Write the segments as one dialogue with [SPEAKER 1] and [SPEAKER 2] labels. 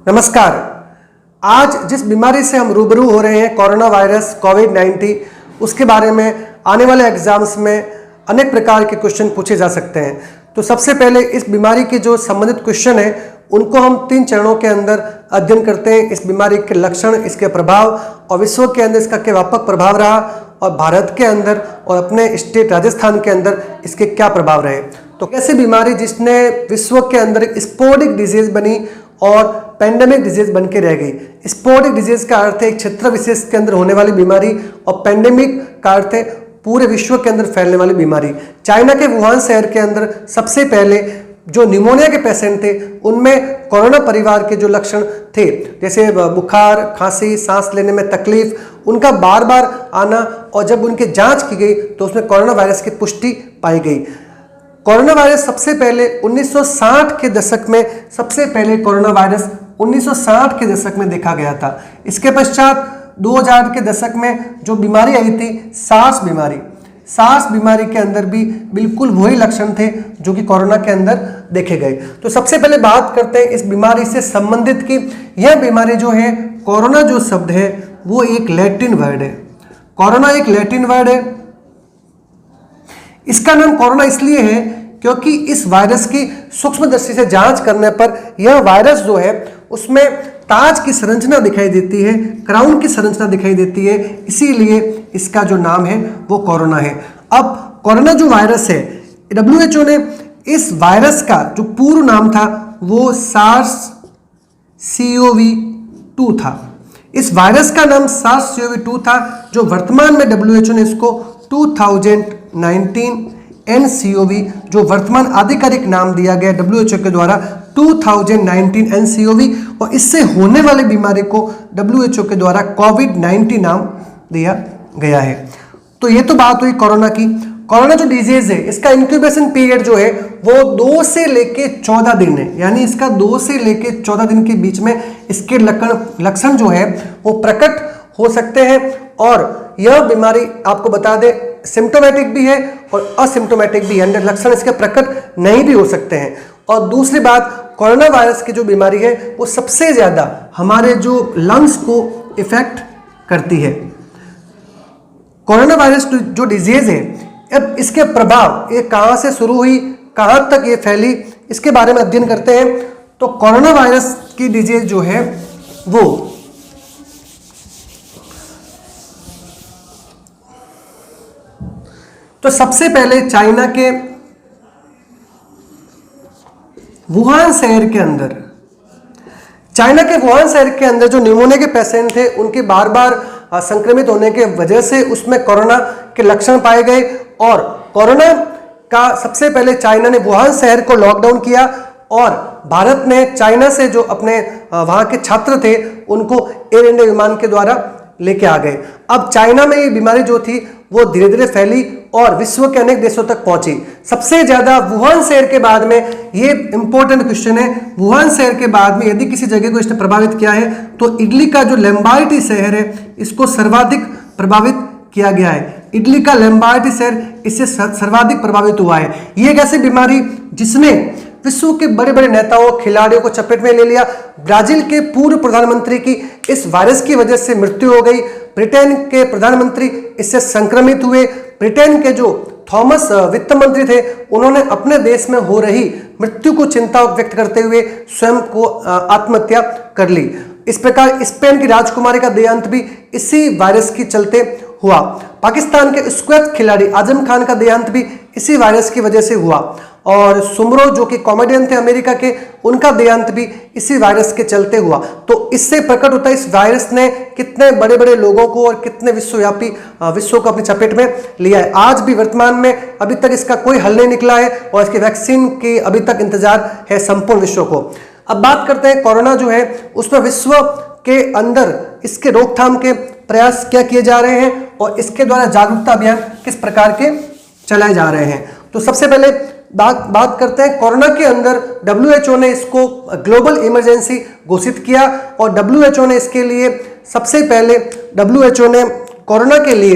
[SPEAKER 1] नमस्कार। आज जिस बीमारी से हम रूबरू हो रहे हैं, कोरोना वायरस कोविड-19, उसके बारे में आने वाले एग्जाम्स में अनेक प्रकार के क्वेश्चन पूछे जा सकते हैं। तो सबसे पहले इस बीमारी के जो संबंधित क्वेश्चन है उनको हम 3 चरणों के अंदर अध्ययन करते हैं। इस बीमारी के लक्षण, इसके प्रभाव और विश्व के अंदर इसका क्या व्यापक प्रभाव रहा और भारत के अंदर और अपने स्टेट राजस्थान के अंदर इसके क्या प्रभाव रहे। तो ऐसी बीमारी जिसने विश्व के अंदर एक स्पोर्डिक डिजीज बनी और पेंडेमिक डिजीज बन के रह गई। स्पोर्डिक डिजीज का अर्थ है एक क्षेत्र विशेष के अंदर होने वाली बीमारी और पेंडेमिक का अर्थ है पूरे विश्व के अंदर फैलने वाली बीमारी। चाइना के वुहान शहर के अंदर सबसे पहले जो निमोनिया के पेशेंट थे उनमें कोरोना परिवार के जो लक्षण थे, जैसे बुखार, खांसी, सांस लेने में तकलीफ, उनका बार बार आना, और जब उनकी जांच की गई तो उसमें कोरोना वायरस की पुष्टि पाई गई। कोरोना वायरस सबसे पहले 1960 के दशक में कोरोना वायरस 1960 के दशक में देखा गया था। इसके पश्चात 2000 के दशक में जो बीमारी आई थी सार्स बीमारी के अंदर भी बिल्कुल वही लक्षण थे जो कि कोरोना के अंदर देखे गए। तो सबसे पहले बात करते हैं इस बीमारी से संबंधित की यह बीमारी जो है, कोरोना जो शब्द है वो एक लैटिन वर्ड है। कोरोना एक लैटिन वर्ड है। इसका नाम कोरोना इसलिए है क्योंकि इस वायरस की सूक्ष्म दृष्टि से जांच करने पर यह वायरस जो है उसमें ताज की संरचना दिखाई देती है, क्राउन की संरचना दिखाई देती है, इसीलिए इसका जो नाम है वो कोरोना है। अब कोरोना जो वायरस है, WHO ने इस वायरस का जो पूर्व नाम था वो SARS-CoV-2 था। इस वायरस का नाम SARS-CoV-2 था, जो वर्तमान में WHO ने इसको 2019 NCOV, जो वर्तमान आधिकारिक नाम दिया गया WHO के द्वारा 2019 NCOV, और इससे होने वाली बीमारी को WHO के द्वारा कोविड-19 नाम दिया गया है। तो ये तो बात हुई कोरोना की। कोरोना जो डिजीज है इसका इंक्यूबेशन पीरियड जो है वो 2 से लेके 14 दिन है, यानी इसका 2 से लेके 14 दिन के बीच में इसके लक्षण जो है वो प्रकट हो सकते हैं। और यह बीमारी आपको बता दें सिम्टोमेटिक भी है और असिम्टोमेटिक भी है, लक्षण इसके प्रकट नहीं भी हो सकते हैं। और दूसरी बात, कोरोना वायरस की जो बीमारी है वो सबसे ज़्यादा हमारे जो लंग्स को इफेक्ट करती है। कोरोना वायरस जो डिजीज है, अब इसके प्रभाव ये कहाँ से शुरू हुई, कहाँ तक ये फैली, इसके बारे में अध्ययन करते हैं। तो कोरोना वायरस की डिजीज जो है वो तो सबसे पहले चाइना के वुहान शहर के अंदर जो निमोनिया के पेशेंट थे उनके बार बार संक्रमित होने के वजह से उसमें कोरोना के लक्षण पाए गए। और कोरोना का सबसे पहले चाइना ने वुहान शहर को लॉकडाउन किया और भारत ने चाइना से जो अपने वहां के छात्र थे उनको एयर इंडिया विमान के द्वारा लेके आ गए। अब चाइना में ये बीमारी जो थी वो धीरे धीरे फैली और विश्व के अनेक देशों तक पहुंची। सबसे ज्यादा वुहान शहर के बाद में, ये इंपॉर्टेंट क्वेश्चन है, वुहान शहर के बाद में यदि किसी जगह को इसने प्रभावित किया है तो इटली का जो लैम्बार्टी शहर है इसको सर्वाधिक प्रभावित किया गया है। इटली का लैम्बार्टी शहर इससे सर्वाधिक प्रभावित हुआ है। ये एक ऐसी बीमारी जिसने विश्व के बड़े बड़े नेताओं, खिलाड़ियों को चपेट में ले लिया। ब्राजील के पूर्व प्रधानमंत्री की इस वायरस की वजह से मृत्यु हो गई। ब्रिटेन के प्रधानमंत्री इससे संक्रमित हुए। ब्रिटेन के जो थॉमस वित्त मंत्री थे उन्होंने अपने देश में हो रही मृत्यु को चिंता व्यक्त करते हुए स्वयं को आत्महत्या कर ली। इस प्रकार स्पेन की राजकुमारी का देहांत भी इसी वायरस के चलते हुआ। पाकिस्तान के स्क्वैश खिलाड़ी आजम खान का देहांत भी इसी वायरस की वजह से हुआ। और सुमरो जो कि कॉमेडियन थे अमेरिका के, उनका देहांत भी इसी वायरस के चलते हुआ। तो इससे प्रकट होता है इस वायरस ने कितने बड़े बड़े लोगों को और कितने विश्वव्यापी विश्व को अपनी चपेट में लिया है। आज भी वर्तमान में अभी तक इसका कोई हल नहीं निकला है और इसकी वैक्सीन की अभी तक इंतजार है संपूर्ण विश्व को। अब बात करते हैं कोरोना जो है उसमें विश्व के अंदर इसके रोकथाम के प्रयास क्या किए जा रहे हैं और इसके द्वारा जागरूकता अभियान किस प्रकार के चलाए जा रहे हैं। तो सबसे पहले बात करते हैं कोरोना के अंदर WHO ने इसको ग्लोबल इमरजेंसी घोषित किया और WHO ने इसके लिए सबसे पहले WHO ने कोरोना के लिए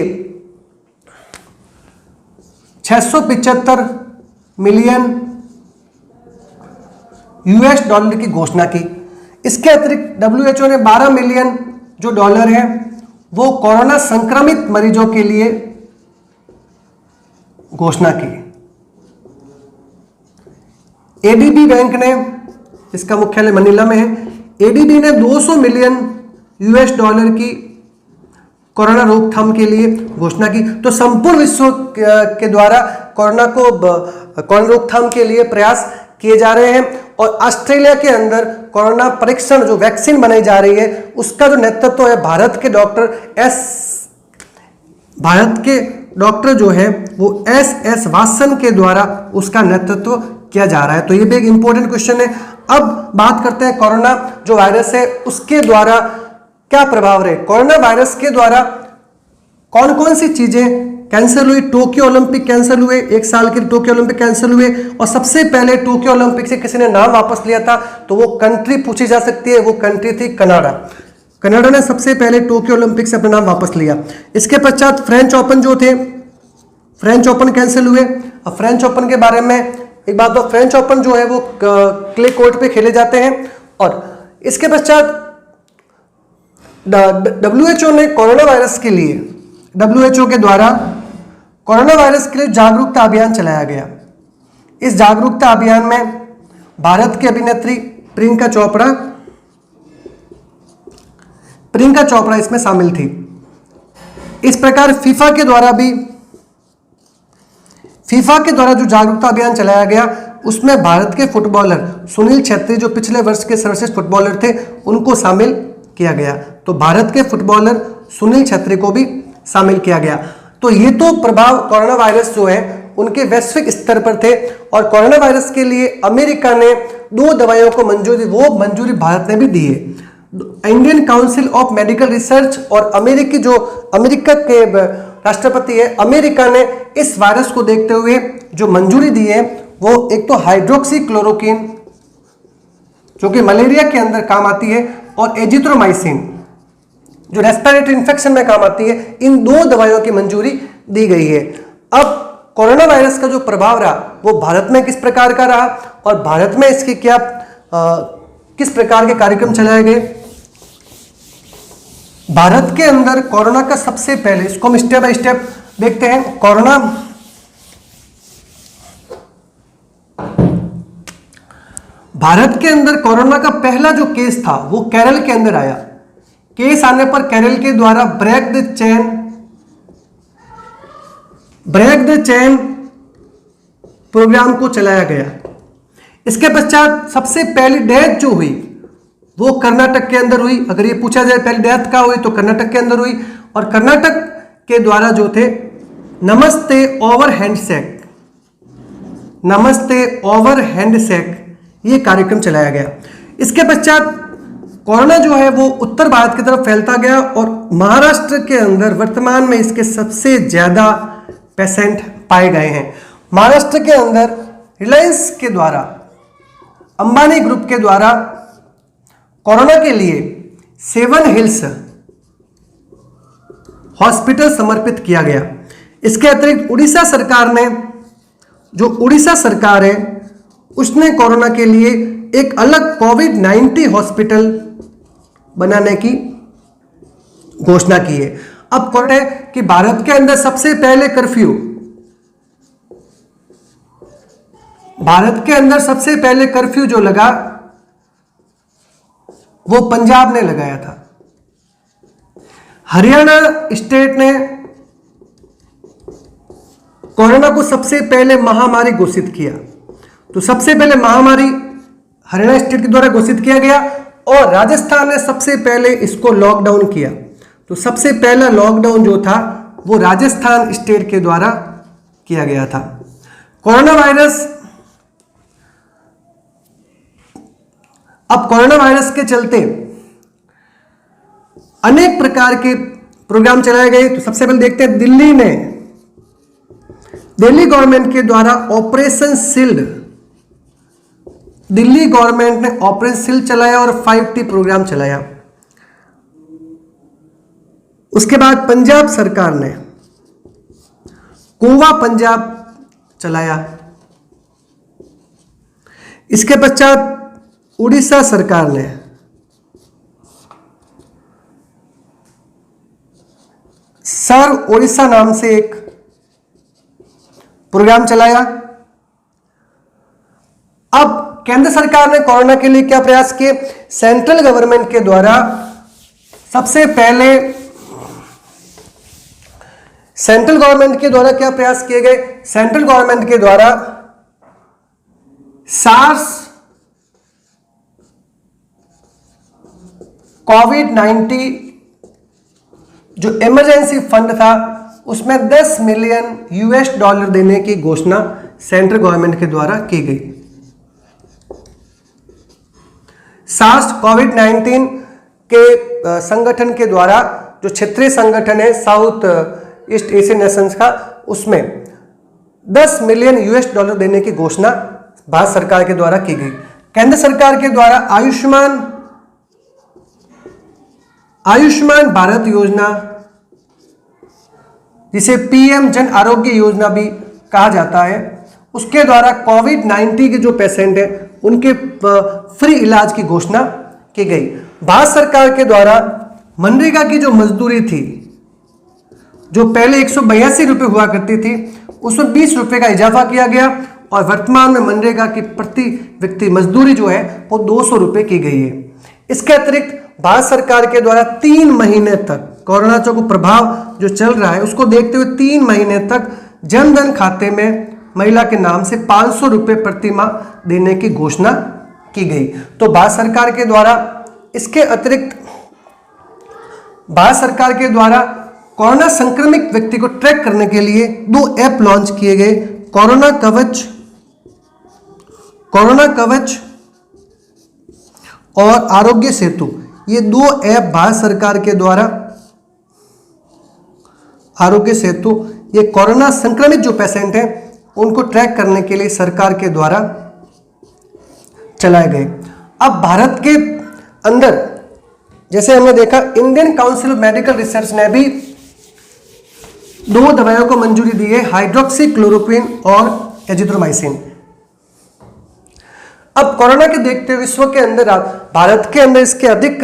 [SPEAKER 1] 675 मिलियन US डॉलर की घोषणा की। इसके अतिरिक्त WHO ने 12 मिलियन जो डॉलर है वो कोरोना संक्रमित मरीजों के लिए घोषणा की। एडीबी बैंक ने, इसका मुख्यालय मनीला में है, एडीबी ने 200 मिलियन US डॉलर की कोरोना रोकथाम के लिए घोषणा की। तो संपूर्ण विश्व के द्वारा कोरोना रोकथाम के लिए प्रयास किए जा रहे हैं। और ऑस्ट्रेलिया के अंदर कोरोना परीक्षण जो वैक्सीन बनाई जा रही है उसका जो नेतृत्व है भारत के डॉक्टर जो है वो एस वासन के द्वारा उसका नेतृत्व किया जा रहा है। तो ये भी एक इंपॉर्टेंट क्वेश्चन है। अब बात करते हैं कोरोना जो वायरस है उसके द्वारा क्या प्रभाव रहे। कोरोना वायरस के द्वारा कौन कौन सी चीजें कैंसिल हुई। टोक्यो ओलंपिक कैंसिल हुए, 1 साल के टोक्यो ओलंपिक कैंसिल हुए। और सबसे पहले टोक्यो ओलंपिक से किसी ने नाम वापस लिया था तो वो कंट्री पूछी जा सकती है, वो कंट्री थी कनाडा। कनाडा ने सबसे पहले टोक्यो ओलंपिक से अपना नाम वापस लिया। इसके पश्चात फ्रेंच ओपन जो थे, फ्रेंच ओपन कैंसिल हुए। अब फ्रेंच ओपन के बारे में एक बात, तो फ्रेंच ओपन जो है वो क्ले कोर्ट पे खेले जाते हैं। और इसके पश्चात WHO ने कोरोना वायरस के लिए, WHO के द्वारा कोरोना वायरस के लिए जागरूकता अभियान चलाया गया। इस जागरूकता अभियान में भारत की अभिनेत्री प्रियंका चोपड़ा इसमें शामिल थी। इस प्रकार फीफा के द्वारा जो जागरूकता अभियान चलाया गया उसमें भारत के फुटबॉलर सुनील छेत्री जो पिछले वर्ष के सर्वश्रेष्ठ फुटबॉलर थे उनको शामिल किया गया। तो भारत के फुटबॉलर सुनील छेत्री को भी शामिल किया गया। तो ये तो प्रभाव कोरोना वायरस जो है उनके वैश्विक स्तर पर थे। और कोरोना वायरस के लिए अमेरिका ने 2 दवाइयों को मंजूरी, वो मंजूरी भारत ने भी दी है। Indian council of medical research और अमेरिका के राष्ट्रपति है, अमेरिका ने इस वायरस को देखते हुए जो मंजूरी दी है वो एक तो हाइड्रोक्सी क्लोरोक्विन जो कि मलेरिया के अंदर काम आती है और एजिथ्रोमाइसिन जो रेस्पिरेटरी इन्फेक्शन में काम आती है, इन 2 दवाइयों की मंजूरी दी गई है। अब कोरोना वायरस का जो प्रभाव रहा वो भारत में किस प्रकार का रहा और भारत में इसके किस प्रकार के कार्यक्रम चलाए गए। भारत के अंदर कोरोना का सबसे पहले, इसको हम स्टेप बाय स्टेप देखते हैं। भारत के अंदर कोरोना का पहला जो केस था वो केरल के अंदर आया। केस आने पर केरल के द्वारा ब्रेक द चेन प्रोग्राम को चलाया गया। इसके पश्चात सबसे पहली डेथ जो हुई वो कर्नाटक के अंदर हुई। अगर ये पूछा जाए पहली डेथ कहाँ हुई तो कर्नाटक के अंदर हुई। और कर्नाटक के द्वारा जो थे नमस्ते ओवर हैंडशेक ये कार्यक्रम चलाया गया। इसके पश्चात कोरोना जो है वो उत्तर भारत की तरफ फैलता गया और महाराष्ट्र के अंदर वर्तमान में इसके सबसे ज्यादा पेशेंट पाए गए हैं। महाराष्ट्र के अंदर रिलायंस के द्वारा, अंबानी ग्रुप के द्वारा कोरोना के लिए 7 हिल्स हॉस्पिटल समर्पित किया गया। इसके अतिरिक्त उड़ीसा सरकार है उसने कोरोना के लिए एक अलग कोविड-19 हॉस्पिटल बनाने की घोषणा की है। अब कोर्ट है कि भारत के अंदर सबसे पहले कर्फ्यू जो लगा वो पंजाब ने लगाया था। हरियाणा स्टेट ने कोरोना को सबसे पहले महामारी घोषित किया। तो सबसे पहले महामारी हरियाणा स्टेट के द्वारा घोषित किया गया और राजस्थान ने सबसे पहले इसको लॉकडाउन किया। तो सबसे पहला लॉकडाउन जो था वो राजस्थान स्टेट के द्वारा किया गया था। कोरोना वायरस के चलते अनेक प्रकार के प्रोग्राम चलाए गए। तो सबसे पहले देखते हैं दिल्ली गवर्नमेंट के द्वारा ऑपरेशन शील्ड चलाया और 5T प्रोग्राम चलाया। उसके बाद पंजाब सरकार ने गोवा पंजाब चलाया। इसके पश्चात उड़ीसा सरकार ने सर्व ओडिशा नाम से एक प्रोग्राम चलाया। अब केंद्र सरकार ने कोरोना के लिए क्या प्रयास किए? सेंट्रल गवर्नमेंट के द्वारा सबसे पहले सेंट्रल गवर्नमेंट के द्वारा क्या प्रयास किए गए? सेंट्रल गवर्नमेंट के द्वारा सार्स कोविड-19 जो इमरजेंसी फंड था उसमें $10 मिलियन देने की घोषणा सेंट्रल गवर्नमेंट के द्वारा की गई। सार्स कोविड-19 के संगठन के द्वारा जो क्षेत्रीय संगठन है साउथ ईस्ट एशियन नेशंस का, उसमें $10 मिलियन देने की घोषणा भारत सरकार के द्वारा की गई। केंद्र सरकार के द्वारा आयुष्मान भारत योजना, जिसे पीएम जन आरोग्य योजना भी कहा जाता है, उसके द्वारा कोविड-19 के जो पेशेंट हैं उनके फ्री इलाज की घोषणा की गई। भारत सरकार के द्वारा मनरेगा की जो मजदूरी थी, जो पहले 182 रुपये हुआ करती थी, उसमें 20 रुपये का इजाफा किया गया और वर्तमान में मनरेगा की प्रति व्यक्ति मजदूरी जो है वो 200 रुपये की गई है। इसके अतिरिक्त भारत सरकार के द्वारा 3 महीने तक कोरोना का प्रभाव जो चल रहा है उसको देखते हुए 3 महीने तक जनधन खाते में महिला के नाम से 500 रुपये प्रति माह देने की घोषणा की गई। तो भारत सरकार के द्वारा इसके अतिरिक्त भारत सरकार के द्वारा कोरोना संक्रमित व्यक्ति को ट्रैक करने के लिए 2 ऐप लॉन्च किए गए, कोरोना कवच और आरोग्य सेतु। ये 2 ऐप भारत सरकार के द्वारा, आरोग्य सेतु, ये कोरोना संक्रमित जो पेशेंट हैं उनको ट्रैक करने के लिए सरकार के द्वारा चलाए गए। अब भारत के अंदर जैसे हमने देखा, Indian council of medical research ने भी 2 दवाइयों को मंजूरी दी है, हाइड्रोक्सीक्लोरोक्विन और एजिथ्रोमाइसिन। अब कोरोना के देखते हुए विश्व के अंदर, भारत के अंदर इसके अधिक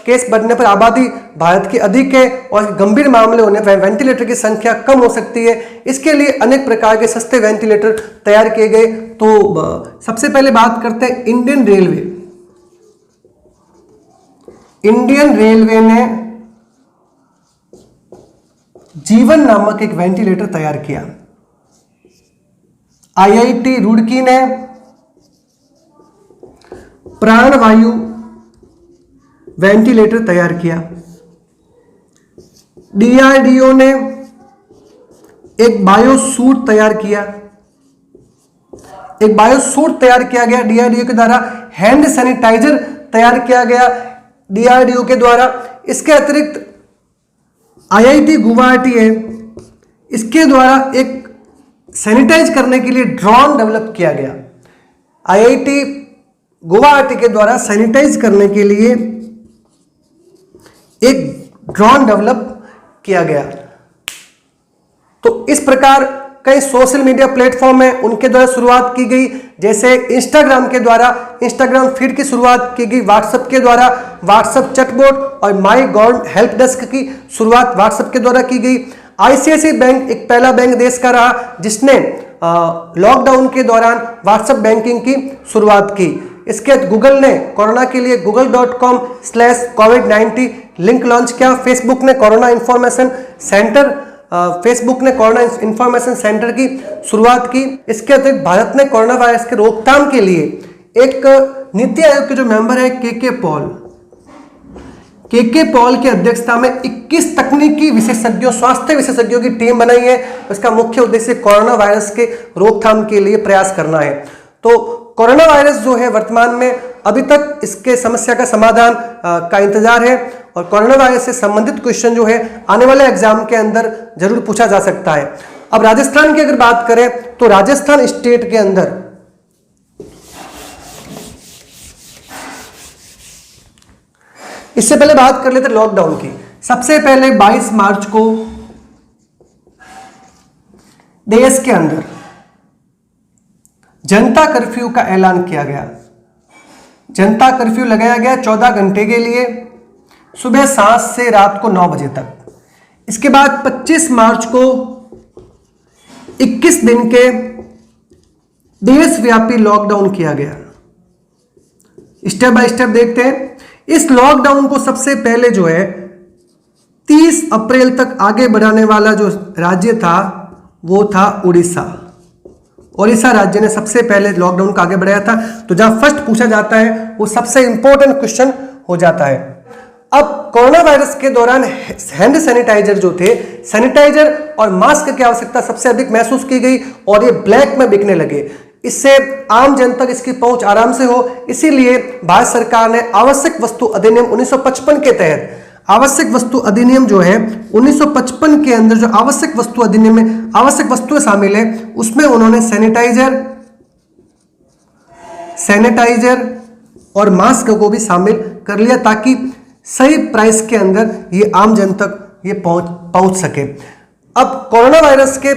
[SPEAKER 1] केस बढ़ने पर, आबादी भारत की अधिक है और गंभीर मामले होने पर वेंटिलेटर की संख्या कम हो सकती है। इसके लिए अनेक प्रकार के सस्ते वेंटिलेटर तैयार किए गए। तो सबसे पहले बात करते हैं इंडियन रेलवे ने जीवन नामक एक वेंटिलेटर तैयार किया। आईआईटी रुड़की ने प्राणवायु वेंटिलेटर तैयार किया। डीआरडीओ ने एक बायोसूट तैयार किया। गया डीआरडीओ के द्वारा। हैंड सैनिटाइजर तैयार किया गया डीआरडीओ के द्वारा। इसके अतिरिक्त आईआईटी गुवाहाटी है, इसके द्वारा एक सैनिटाइज करने के लिए ड्रोन डेवलप किया गया। आईआईटी गुवाहाटी के द्वारा सैनिटाइज करने के लिए एक ड्रोन डेवलप किया गया। तो इस प्रकार कई सोशल मीडिया प्लेटफॉर्म है उनके द्वारा शुरुआत की गई, जैसे इंस्टाग्राम के द्वारा इंस्टाग्राम फीड की शुरुआत की गई, व्हाट्सएप के द्वारा व्हाट्सएप चैटबॉट और माई गॉव हेल्प डेस्क की शुरुआत व्हाट्सएप के द्वारा की गई। आईसीआईसीआई बैंक एक पहला बैंक देश का रहा जिसने लॉकडाउन के दौरान व्हाट्सएप बैंकिंग की शुरुआत की। इसके गूगल ने कोरोना के लिए google.com/covid19 लिंक लॉन्च किया। फेसबुक ने कोरोना इन्फॉर्मेशन सेंटर की शुरुआत की। इसके अतिरिक्त भारत ने कोरोना वायरस के रोकथाम के लिए एक नीति आयोग के जो मेंबर है के पॉल की अध्यक्षता में 21 तकनीकी विशेषज्ञों, स्वास्थ्य विशेषज्ञों की टीम बनाई है। इसका मुख्य उद्देश्य कोरोना वायरस के रोकथाम के लिए प्रयास करना है। तो कोरोना वायरस जो है वर्तमान में अभी तक इसके समस्या का समाधान का इंतजार है और कोरोना वायरस से संबंधित क्वेश्चन जो है आने वाले एग्जाम के अंदर जरूर पूछा जा सकता है। अब राजस्थान की अगर बात करें तो राजस्थान स्टेट के अंदर इससे पहले बात कर लेते लॉकडाउन की। सबसे पहले 22 मार्च को देश के अंदर जनता कर्फ्यू का ऐलान किया गया। जनता कर्फ्यू लगाया गया 14 घंटे के लिए, सुबह 7 से रात को 9 बजे तक। इसके बाद 25 मार्च को 21 दिन के देशव्यापी लॉकडाउन किया गया। स्टेप बाय स्टेप देखते हैं। इस लॉकडाउन को सबसे पहले जो है 30 अप्रैल तक आगे बढ़ाने वाला जो राज्य था वो था उड़ीसा। उड़ीसा राज्य ने सबसे पहले लॉकडाउन को आगे बढ़ाया था। तो जहां फर्स्ट पूछा जाता है वो सबसे इंपॉर्टेंट क्वेश्चन हो जाता है। अब कोरोना वायरस के दौरान हैंड सैनिटाइजर जो थे, सैनिटाइजर और मास्क की आवश्यकता सबसे अधिक महसूस की गई और ये ब्लैक में बिकने लगे। इससे आम जन तक इसकी पहुंच आराम से हो, इसीलिए भारत सरकार ने आवश्यक वस्तु अधिनियम 1955 के तहत आवश्यक वस्तु अधिनियम जो है 1955 के अंदर जो आवश्यक वस्तु अधिनियम में आवश्यक वस्तुएं शामिल है उसमें उन्होंने सैनिटाइजर और मास्क को भी शामिल कर लिया ताकि सही प्राइस के अंदर ये आम जन तक ये पहुंच सके। अब कोरोना वायरस के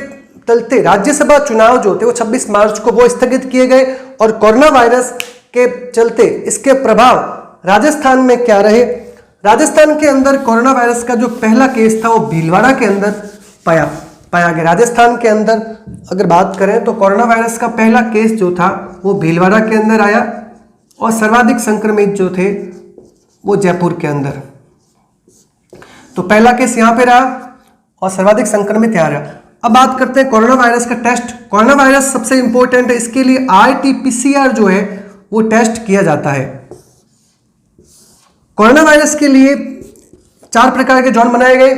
[SPEAKER 1] चलते राज्यसभा चुनाव जो थे वो 26 मार्च को वो स्थगित किए गए और कोरोना वायरस के चलते इसके प्रभाव राजस्थान में क्या रहे। राजस्थान के अंदर कोरोना वायरस का जो पहला केस था वो भीलवाड़ा के अंदर पाया गया। राजस्थान के अंदर अगर बात करें तो कोरोना वायरस का पहला केस जो था वो भीलवाड़ा के अंदर आया और सर्वाधिक संक्रमित जो थे वो जयपुर के अंदर। तो पहला केस यहां पे रहा और सर्वाधिक संक्रमित यहां रहा। अब बात करते हैं कोरोना वायरस का टेस्ट। कोरोना वायरस सबसे इंपॉर्टेंट है, इसके लिए RT-PCR जो है वो टेस्ट किया जाता है। कोरोना वायरस के लिए 4 प्रकार के जोन बनाए गए।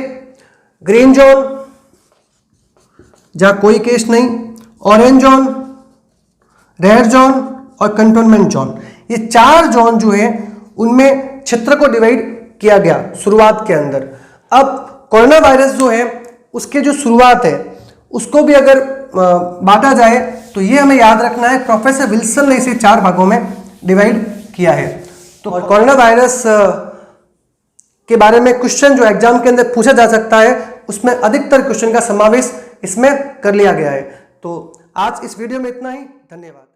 [SPEAKER 1] ग्रीन जोन जहां कोई केस नहीं, ऑरेंज जोन, रेड जोन और कंटोनमेंट जोन। ये 4 जोन जो है उनमें क्षेत्र को डिवाइड किया गया शुरुआत के अंदर। अब कोरोना वायरस जो है उसके जो शुरुआत है उसको भी अगर बांटा जाए तो ये हमें याद रखना है, प्रोफेसर विल्सन ने इसे 4 भागों में डिवाइड किया है। तो कोरोना वायरस के बारे में क्वेश्चन जो एग्जाम के अंदर पूछा जा सकता है उसमें अधिकतर क्वेश्चन का समावेश इसमें कर लिया गया है। तो आज इस वीडियो में इतना ही। धन्यवाद।